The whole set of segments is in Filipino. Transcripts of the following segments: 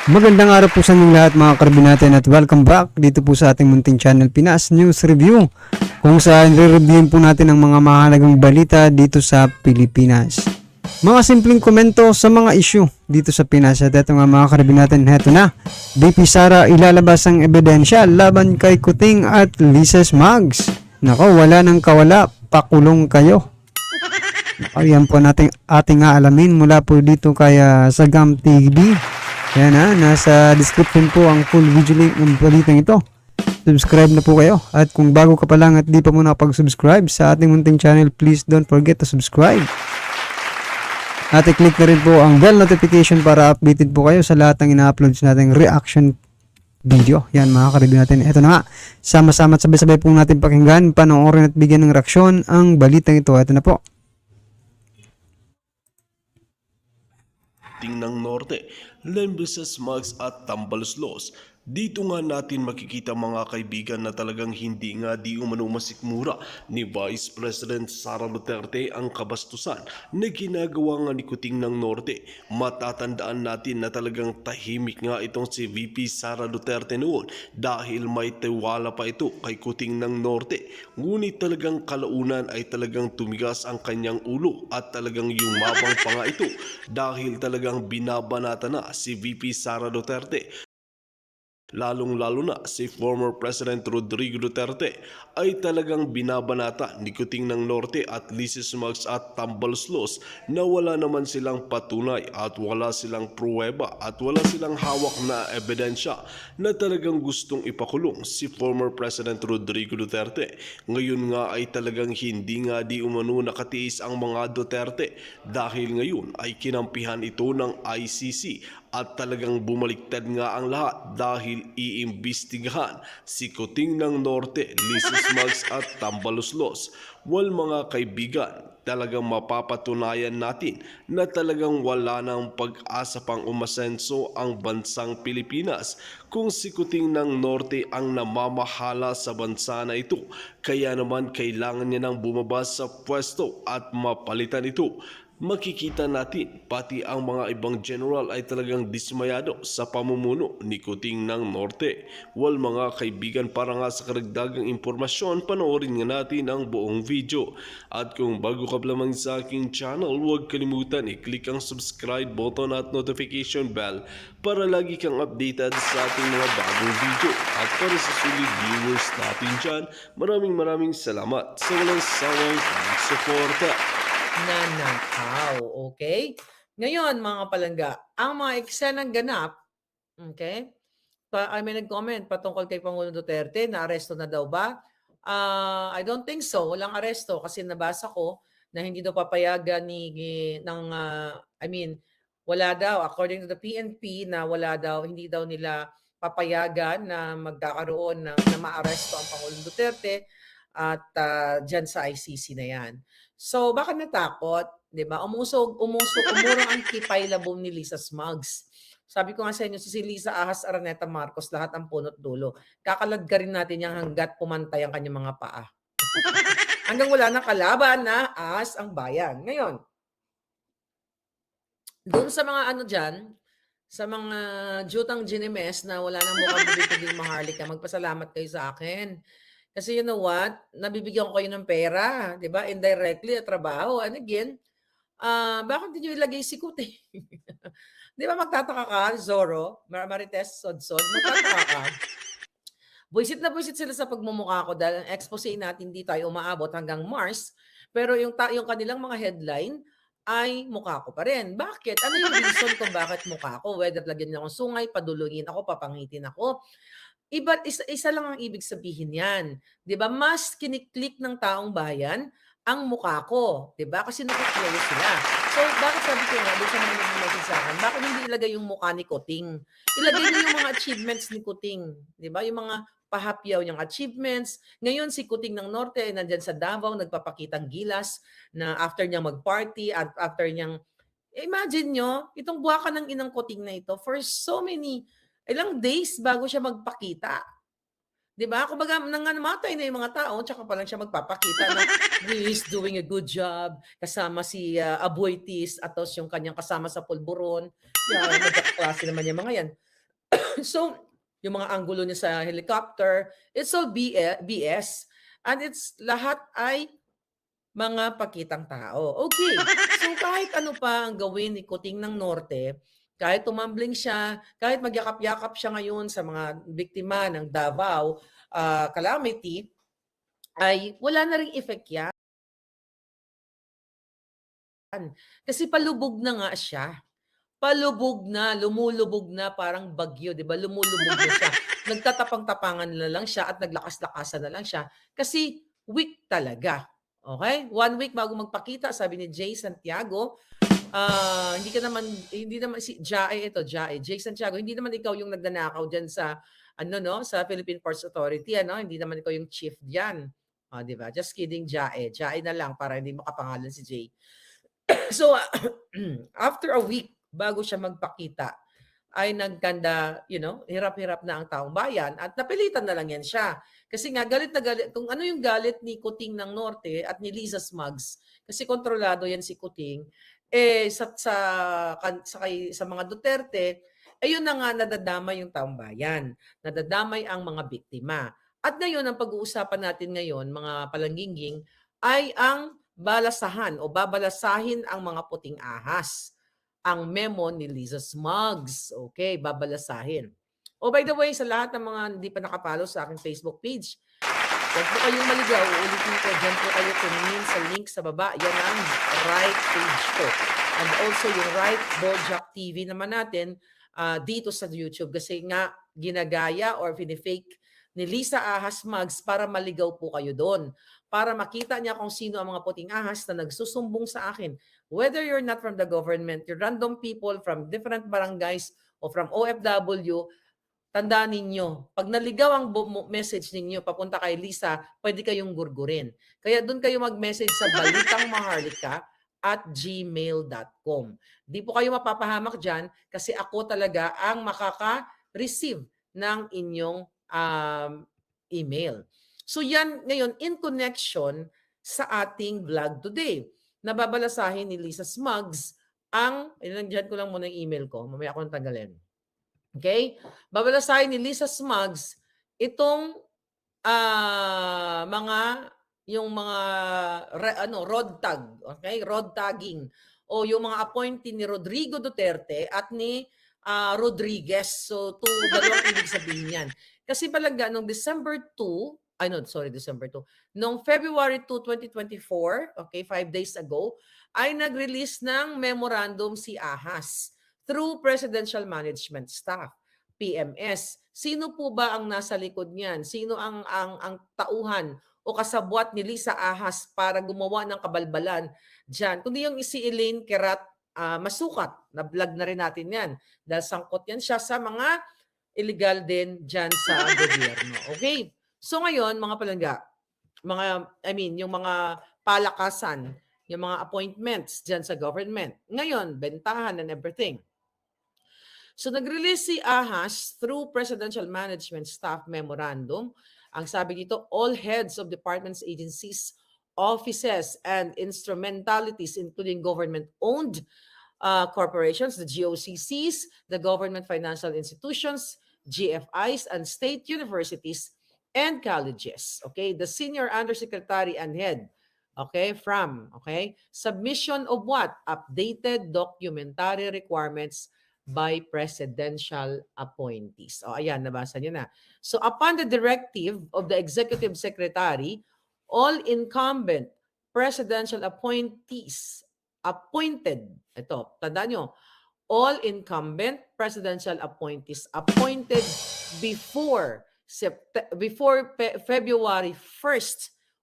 Magandang araw po sa inyong lahat mga karabin natin at welcome back dito po sa ating munting channel Pinas News Review, kung saan re-reviewin po natin ang mga mahalagang balita dito sa Pilipinas. Mga simpleng komento sa mga issue dito sa Pinas. At ito nga mga karabin natin, heto na. VP Sara ilalabas ang ebidensya laban kay Kuting at Lices Mags. Nako, wala nang kawala, pakulong kayo. Ayan po ating alamin mula po dito kay Sagam TV. Yan nasa description po ang full video link ng balitang ito. Subscribe na po kayo. At kung bago ka pa lang at di pa mo nakapag-subscribe sa ating munting channel, please don't forget to subscribe. At i-click na rin po ang bell notification para updated po kayo sa lahat ng ina-uploads nating reaction video. Yan mga karibin natin. Ito na nga. Sama-sama at sabay-sabay po natin pakinggan, panoorin at bigyan ng reaksyon ang balitang ito. Ito na po. Ng Norte, Lices Mags at Tambaloslos. Dito nga natin makikita mga kaibigan na talagang hindi nga di umano masikmura ni Vice President Sara Duterte ang kabastusan na ginagawa nga ni Kuting ng Norte. Matatandaan natin na talagang tahimik nga itong si VP Sara Duterte noon dahil may tiwala pa ito kay Kuting ng Norte. Ngunit talagang kalaunan ay talagang tumigas ang kanyang ulo at talagang yumabang pa nga ito dahil talagang binabanata na si VP Sara Duterte. Lalong-lalo na si former President Rodrigo Duterte ay talagang binabanata ni Kuting ng Norte at Lices Mags at Tambaloslos na wala naman silang patunay at wala silang pruweba at wala silang hawak na ebidensya na talagang gustong ipakulong si former President Rodrigo Duterte. Ngayon nga ay talagang hindi nga di umano nakatiis ang mga Duterte dahil ngayon ay kinampihan ito ng ICC at talagang bumaliktad nga ang lahat dahil iimbestigahan si Kuting ng Norte, Lices Mags at Tambaloslos. Well mga kaibigan, talagang mapapatunayan natin na talagang wala ng pag-asa pang umasenso ang bansang Pilipinas kung si Kuting ng Norte ang namamahala sa bansa na ito. Kaya naman kailangan niya nang bumaba sa pwesto at mapalitan ito. Makikita natin pati ang mga ibang general ay talagang dismayado sa pamumuno ni Kuting ng Norte. Well mga kaibigan, para nga sa karagdagang impormasyon, panoorin nga natin ang buong video. At kung bago ka pa lamang sa aking channel, huwag kalimutan i-click ang subscribe button at notification bell para lagi kang updated sa ating mga bagong video. At para sa sulit viewers natin dyan, maraming salamat sa walang sawang pagsuporta. Nanakaw, okay? Ngayon mga palangga, ang mga eksenang ganap, okay? May nag-comment patungkol kay Pangulong Duterte na aresto na daw ba? I don't think so. Walang aresto kasi nabasa ko na hindi daw papayagan wala daw according to the PNP na wala daw, hindi daw nila papayagan na magkakaroon na maaresto ang Pangulong Duterte at diyan sa ICC na 'yan. So, bakit natakot? 'Di ba? Umurong ang kipaylabong ni Lices Mags. Sabi ko nga sa inyo, si Liza Ahas Araneta Marcos, lahat ang punot dulo. Kakaladkarin natin yan hanggat pumantay ang kanyang mga paa. Hanggang wala nang kalaban na ahas ang bayan. Ngayon, doon sa mga dyan, sa mga jutang ginimes na wala nang mukhang bibig maharlika, magpasalamat kayo sa akin. Kasi you know what? Nabibigyan ko kayo ng pera, 'di ba? Indirectly at trabaho. And again, bakit hindi nyo ilagay si Kuting? 'Di ba magtataka ka, Zorro, Marites Sodsod, magtataka ka. Buisit na buisit sila sa pagmumukha ko dahil ang expose natin hindi tayo umaabot hanggang Mars, pero yung kanilang mga headline ay mukha ko pa rin. Bakit? Ano yung reason kung bakit mukha ko? Whether lagyan niya akong sungay, padulungin ako, papangitin ako. Isa lang ang ibig sabihin yan. 'Di ba? Mas kiniklik ng taong bayan ang mukha ko. 'Di ba? Kasi nakikilala sila. So, bakit sabi ko nga, doon sa mga nag-message sa akin, bakit hindi ilagay yung mukha ni Kuting? Ilagay niyo yung mga achievements ni Kuting. 'Di ba? Yung mga pahapyaw niyang achievements. Ngayon, si Kuting ng Norte ay nandyan sa Davao, nagpapakitang gilas na after niyang mag-party at after niyang, imagine nyo, itong buwakan ng inang Kuting na ito for so many ilang days bago siya magpakita. 'Di ba? Kumbaga nangangamatay na yung mga tao tsaka pa lang siya magpapakita na he is doing a good job kasama si Aboitiz at yung kanyang kasama sa pulburon. Yeah, magkaklase naman yung mga yan. So, yung mga anggulo niya sa helicopter, it's all BS. And it's lahat ay mga pakitang tao. Okay. So kahit ano pa ang gawin ni Kuting ng Norte, kahit tumambling siya, kahit magyakap-yakap siya ngayon sa mga biktima ng Davao calamity, ay wala na ring effect yan. Kasi palubog na nga siya. Palubog na, lumulubog na parang bagyo, 'di ba? Lumulubog na siya. Nagtatapang-tapangan na lang siya at naglakas-lakasan na lang siya kasi weak talaga. Okay? 1 week bago magpakita, sabi ni Jay Santiago, hindi naman si Jae ito, Jae, Jay Santiago, hindi naman ikaw yung nagnanakaw diyan sa ano no, sa Philippine Ports Authority ano, hindi naman ikaw yung chief diyan. 'Di ba? Just kidding, Jae. Jae na lang para hindi makapangalan si Jay. So, after a week bago siya magpakita, ay nagkanda, hirap-hirap na ang taong bayan at napilitan na lang yan siya. Kasi nga, galit na galit. Kung ano yung galit ni Kuting ng Norte at ni Liza Smugs, kasi kontrolado yan si Kuting, sa mga Duterte, yun na nga nadadamay yung taong bayan. Nadadamay ang mga biktima. At ngayon, ang pag-uusapan natin ngayon, mga palangginging, ay ang balasahan o babalasahin ang mga puting ahas. Ang memo ni Liza Smugs. Okay, babalasahin. Oh, by the way, sa lahat ng mga hindi pa nakapalo sa aking Facebook page, huwag po kayong maligaw. Uulitin ko, dyan po kayo tumingin sa link sa baba. Yan ang right page ko. And also yung right Bojack TV naman natin dito sa YouTube. Kasi nga, ginagaya or finifake ni Lisa Ahas Smugs para maligaw po kayo doon. Para makita niya kung sino ang mga puting ahas na nagsusumbong sa akin. Whether you're not from the government, you're random people from different barangays o from OFW, tandaan ninyo, pag naligaw ang message ninyo papunta kay Lisa, pwede kayong gurgurin. Kaya doon kayo mag-message sa balitangmaharlika@gmail.com. Di po kayo mapapahamak dyan kasi ako talaga ang makaka-receive ng inyong email. So yan ngayon in connection sa ating vlog today. Nababalasahin ni Lisa Smugs ang, dyan ko lang muna yung email ko, mamaya ako nang tanggalin. Okay? Babalasahin ni Lisa Smugs itong yung mga road tag, okay? Road tagging o yung mga appointee ni Rodrigo Duterte at ni Rodriguez. So, dalawang ibig sabihin yan. Kasi palaga, nung December 2, December 2. Noong February 2, 2024, okay, 5 days ago, ay nag-release ng memorandum si Ahas through Presidential Management Staff, PMS. Sino po ba ang nasa likod niyan? Sino ang tauhan o kasabwat ni Lisa Ahas para gumawa ng kabalbalan diyan? Kundi yung si Elaine Kerat Masukat, na vlog na rin natin yan. Dahil sangkot yan siya sa mga illegal din dyan sa gobyerno. Okay? So ngayon, mga palangga, yung mga palakasan, yung mga appointments dyan sa government. Ngayon, bentahan and everything. So nag-release si Ahas through Presidential Management Staff Memorandum. Ang sabi dito, all heads of departments, agencies, offices, and instrumentalities, including government-owned corporations, the GOCCs, the government financial institutions, GFIs, and state universities, and colleges. Okay, the senior undersecretary and head. Okay, submission of what? Updated documentary requirements by presidential appointees. O ayan, nabasa niyo na. So upon the directive of the executive secretary, all incumbent presidential appointees appointed, ito, tandaan nyo, all incumbent presidential appointees appointed before February 1st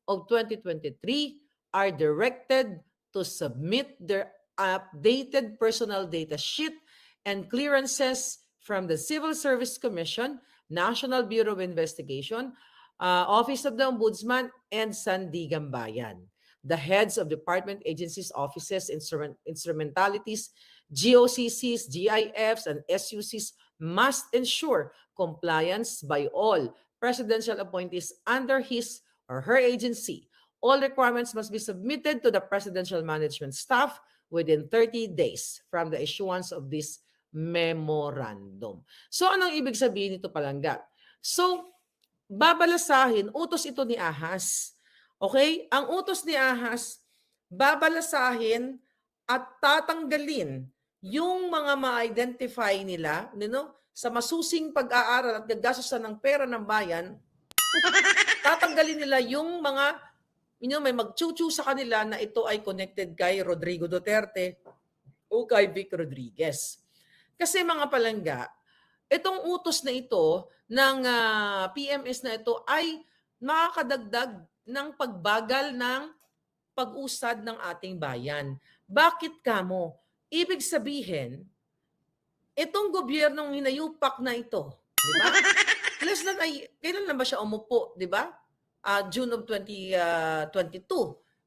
of 2023 are directed to submit their updated personal data sheet and clearances from the Civil Service Commission, National Bureau of Investigation, Office of the Ombudsman, and Sandigan Bayan. The heads of department agencies, offices, instrumentalities, GOCCs, GIFs, and SUCs must ensure compliance by all presidential appointees under his or her agency. All requirements must be submitted to the presidential management staff within 30 days from the issuance of this memorandum. So, anong ibig sabihin nito, Palangga? So, babalasahin, utos ito ni Ahas. Okay? Ang utos ni Ahas, babalasahin at tatanggalin yung mga ma-identify nila, sa masusing pag-aaral at gagastusan ng pera ng bayan, tatanggalin nila yung mga, may magchuchu sa kanila na ito ay connected kay Rodrigo Duterte o kay Vic Rodriguez. Kasi mga Palangga, itong utos na ito ng PMS na ito ay makakadagdag ng pagbagal ng pag-usad ng ating bayan. Bakit kamo? Ibig sabihin, itong gobyernong hinayupak na ito, di ba? Kailan na ba siya umupo, di ba? June of 2022.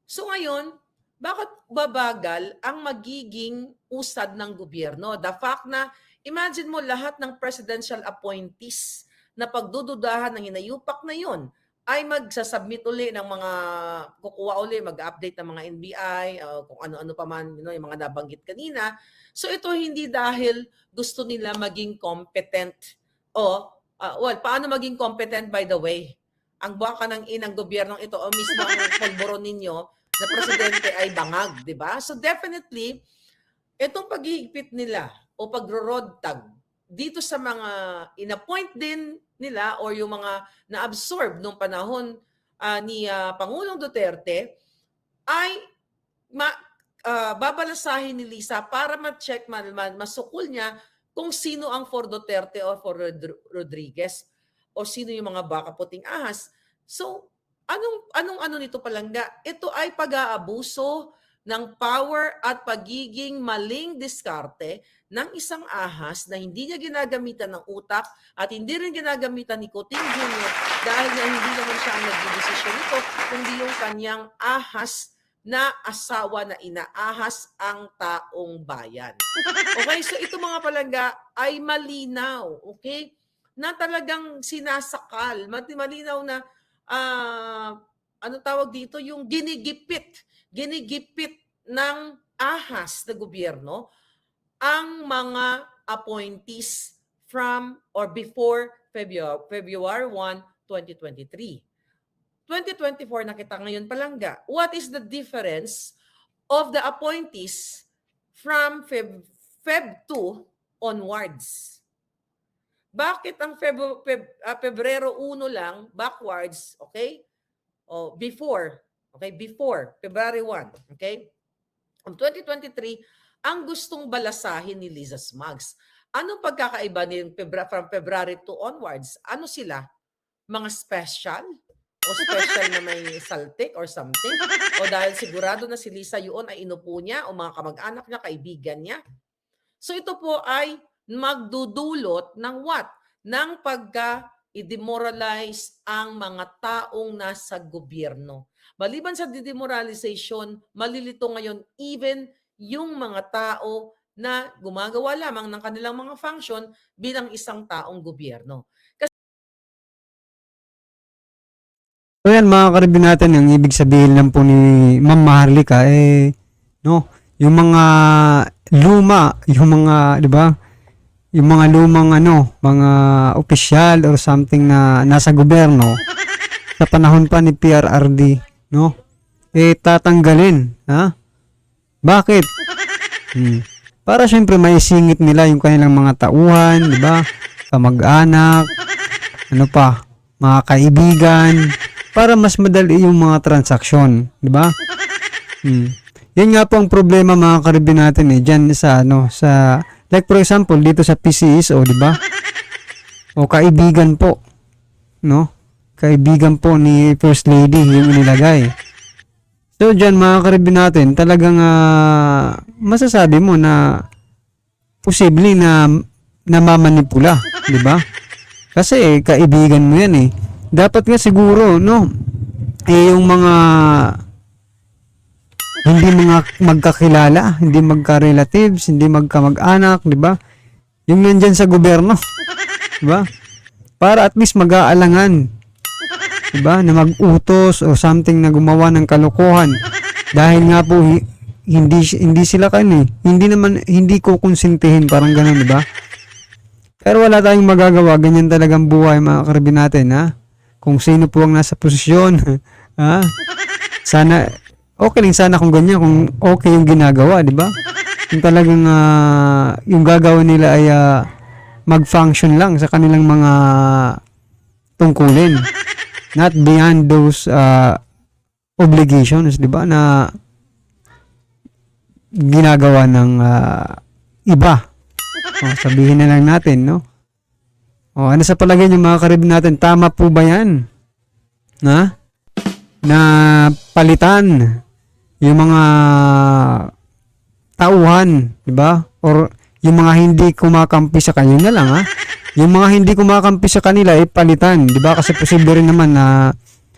So ngayon, bakit babagal ang magiging usad ng gobyerno? The fact na, imagine mo lahat ng presidential appointees na pagdududahan ng hinayupak na yon ay magsasubmit uli ng mga, kukuha uli, mag-update ng mga NBI, kung ano-ano pa man, yung mga nabanggit kanina. So ito hindi dahil gusto nila maging competent paano maging competent, by the way? Ang baka ng inang gobyernong ito o mismo ang pulburon ninyo na presidente ay bangag, di ba? So definitely, itong paghihigpit nila o pagro-road tag dito sa mga inappoint din nila or yung mga na-absorb nung panahon ni Pangulong Duterte ay babalasahin ni Lisa para ma-check, masukul niya kung sino ang for Duterte o for Rodriguez o sino yung mga baka puting ahas. So, anong nito, Palangga? Ito ay pag-aabuso ng power at pagiging maling diskarte ng isang ahas na hindi niya ginagamitan ng utak at hindi rin ginagamitan ni Coting Jr. dahil na hindi naman siya ang nagdidesisyon nito, kundi yung kanyang ahas na asawa na inaahas ang taong bayan. Okay, so ito mga Palangga ay malinaw, okay? Na talagang sinasakal, malinaw na tawag dito, yung ginigipit ng ahas na gobyerno ang mga appointees from or before February 1, 2023. 2024 na kita ngayon, Palangga. What is the difference of the appointees from Feb 2 onwards? Bakit ang Pebrero 1 lang backwards, okay? O before February 1, okay? Ang 2023, ang gustong balasahin ni Liza Smugs. Anong pagkakaiba from February 2 onwards? Ano sila? Mga special? O special na may saltik or something? O dahil sigurado na si Lisa yun ay inupo niya o mga kamag-anak niya, kaibigan niya? So ito po ay magdudulot ng what? Ng pagka-demoralize ang mga taong nasa gobyerno. Maliban sa demoralization, malilito ngayon even yung mga tao na gumagawa lamang ng kanilang mga function bilang isang taong gobyerno. So yan mga karibin natin, ang ibig sabihin lang po ni Ma'am Maharlika yung mga luma, yung mga, di ba? Yung mga lumang mga opisyal or something na nasa gobyerno sa panahon pa ni PRRD, tatanggalin, ha? Bakit? Para syempre maisingit nila yung kanilang mga tauhan, di ba? Kamag-anak, mga kaibigan, para mas madali yung mga transaksyon, di ba? Yan nga po ang problema mga karibin natin diyan sa like for example dito sa PCSO, di ba? O kaibigan po, Kaibigan po ni First Lady yung inilagay. So diyan mga karibin natin, talagang masasabi mo na posible na namamanipula, di ba? Kasi kaibigan mo yan eh. Dapat nga siguro, yung mga hindi mga magkakilala, hindi magka-relatives, hindi magkamag-anak, di ba? Yung nandyan sa gobyerno, di ba? Para at least mag-aalangan, di ba? Na mag-utos o something na gumawa ng kalokohan. Dahil nga po, hindi sila hindi ko konsintihin, parang ganun, di ba? Pero wala tayong magagawa, ganyan talagang buhay mga karibin natin, ha? Kung sino po ang nasa posisyon, ha? Sana, okay lang sana kung ganyan, kung okay yung ginagawa, di ba? Yung talagang, yung gagawin nila ay mag-function lang sa kanilang mga tungkulin. Not beyond those obligations, di ba? Na ginagawa ng iba. Sabihin na lang natin, no? Ano sa palagay niyo mga karib natin? Tama po ba yan? Na palitan yung mga tauhan, di ba? Or yung mga hindi kumakampi sa kanila na lang, ha? Yung mga hindi kumakampi sa kanila ay palitan, di ba? Kasi posible rin naman na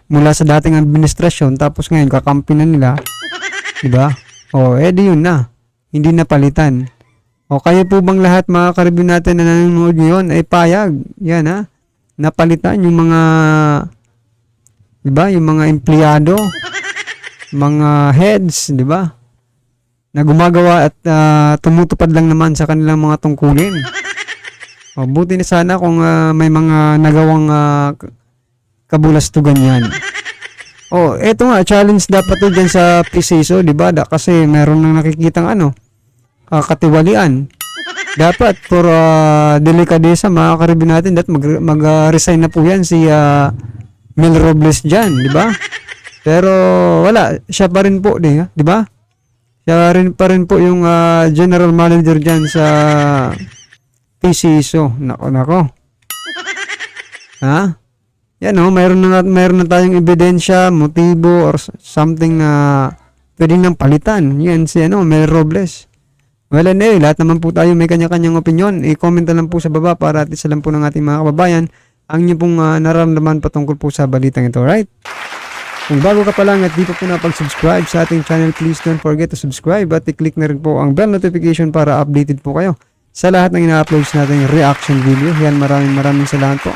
mula sa dating administrasyon tapos ngayon kakampi na nila, di ba? Di yun na. Hindi na palitan. Kayo po bang lahat mga karibin natin na nanonood ngayon ay payag? Yan, ha? Napalitan yung mga, di ba? Yung mga empleyado, mga heads, di ba? Na gumagawa at tumutupad lang naman sa kanilang mga tungkulin. Buti na sana kung may mga nagawang kabulastugan yan. Eto nga, challenge dapat to dyan sa PCSO, di ba? Kasi meron nang nakikitang katiwalian. Dapat for delikadesa mga karibin natin, mag-resign na po yan si Mel Robles dyan, di ba? Pero wala, siya pa rin po, di ba? Siya pa rin po yung general manager dyan sa PCSO. Nako. Ha? Yan mayroon na tayong ebidensya, motibo, or something na pwedeng nang palitan. Yan si Mel Robles. Well, anyway, lahat naman po tayo may kanya-kanyang opinion. I-comment na lang po sa baba para at isa lang po ng ating mga kababayan ang inyo pong nararamdaman patungkol po sa balitang ito, right? Kung bago ka pa lang at di pa po napag-subscribe sa ating channel, please don't forget to subscribe at i-click na rin po ang bell notification para updated po kayo sa lahat ng ina-uploads nating reaction video. Yan, maraming salamat po.